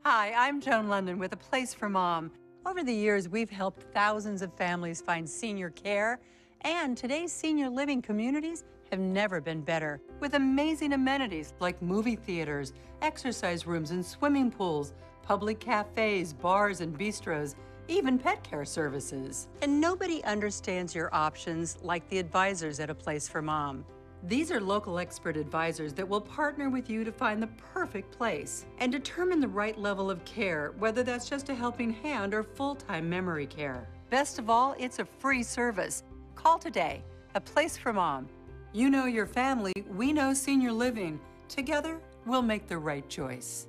Hi, I'm Joan London with A Place for Mom. Over the years, we've helped thousands of families find senior care, and today's senior living communities have never been better, with amazing amenities like movie theaters, exercise rooms and swimming pools, public cafes, bars and bistros, even pet care services. And nobody understands your options like the advisors at A Place for Mom. These are local expert advisors that will partner with you to find the perfect place and determine the right level of care, whether that's just a helping hand or full-time memory care. Best of all, it's a free service. Call today. A Place for Mom. You know your family, we know senior living. Together, we'll make the right choice.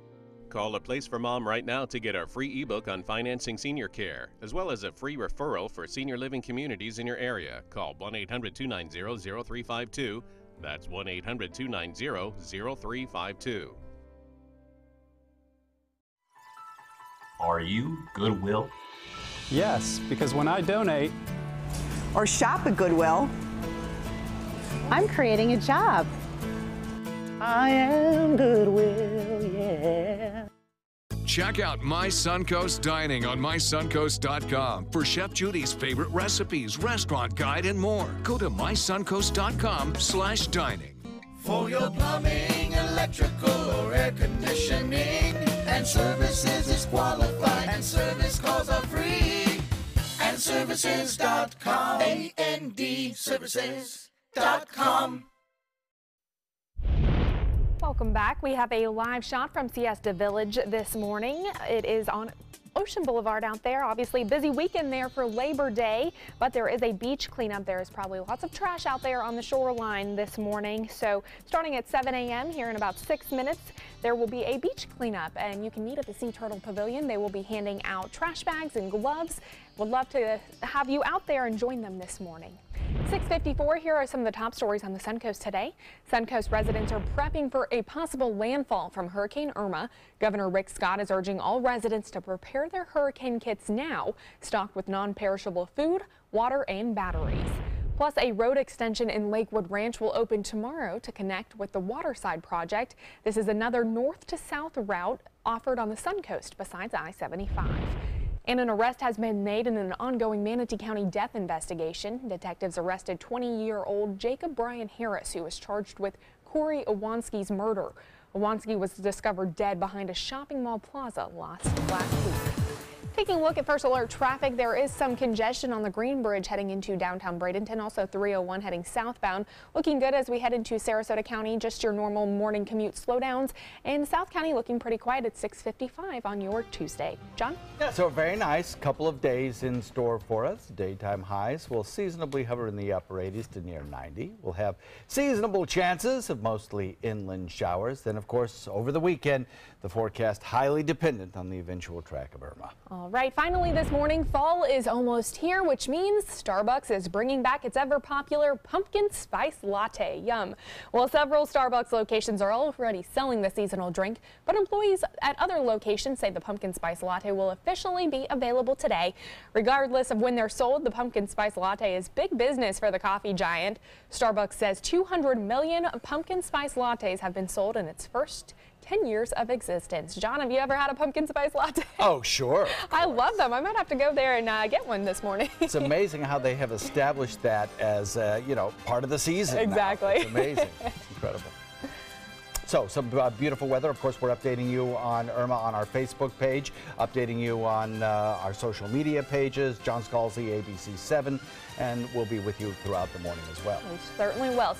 Call A Place for Mom right now to get our free ebook on financing senior care, as well as a free referral for senior living communities in your area. Call 1-800-290-0352. That's 1-800-290-0352. Are you Goodwill? Yes, because when I donate or shop at Goodwill, I'm creating a job. I am Goodwill, yeah. Check out My Suncoast Dining on mysuncoast.com for Chef Judy's favorite recipes, restaurant guide, and more. Go to mysuncoast.com/dining. For your plumbing, electrical, or air conditioning, and services is qualified, and service calls are free. And services.com, A-N-D, services.com. Welcome back. We have a live shot from Siesta Village this morning. It is on Ocean Boulevard out there. Obviously, busy weekend there for Labor Day, but there is a beach cleanup. There is probably lots of trash out there on the shoreline this morning. So starting at 7 a.m. here in about 6 minutes, there will be a beach cleanup, and you can meet at the Sea Turtle Pavilion. They will be handing out trash bags and gloves. Would love to have you out there and join them this morning. 6:54, here are some of the top stories on the Suncoast today. Suncoast residents are prepping for a possible landfall from Hurricane Irma. Governor Rick Scott is urging all residents to prepare their hurricane kits now, stocked with non-perishable food, water, and batteries. Plus, a road extension in Lakewood Ranch will open tomorrow to connect with the Waterside project. This is another north to south route offered on the Suncoast besides I-75. And an arrest has been made in an ongoing Manatee County death investigation. Detectives arrested 20-year-old Jacob Brian Harris, who was charged with Corey Owanski's murder. Owanski was discovered dead behind a shopping mall plaza last week. Taking a look at First Alert traffic, there is some congestion on the Green Bridge heading into downtown Bradenton, also 301 heading southbound. Looking good as we head into Sarasota County, just your normal morning commute slowdowns. And South County looking pretty quiet at 6:55 on your Tuesday. John? Yeah, so a very nice couple of days in store for us. Daytime highs will seasonably hover in the upper 80s to near 90. We'll have seasonable chances of mostly inland showers. Then, of course, over the weekend, the forecast highly dependent on the eventual track of Irma. All right, finally this morning, fall is almost here, which means Starbucks is bringing back its ever popular pumpkin spice latte. Yum. Well, several Starbucks locations are already selling the seasonal drink, but employees at other locations say the pumpkin spice latte will officially be available today. Regardless of when they're sold, the pumpkin spice latte is big business for the coffee giant. Starbucks says 200 million pumpkin spice lattes have been sold in its first 10 years of existence. John, have you ever had a pumpkin spice latte? Oh, sure. I love them. I might have to go there and get one this morning. It's amazing how they have established that as, you know, part of the season. Exactly. Now. It's amazing. It's incredible. So, some beautiful weather. Of course, we're updating you on Irma on our Facebook page, updating you on our social media pages, John Scalzi, ABC 7, and we'll be with you throughout the morning as well. We certainly will.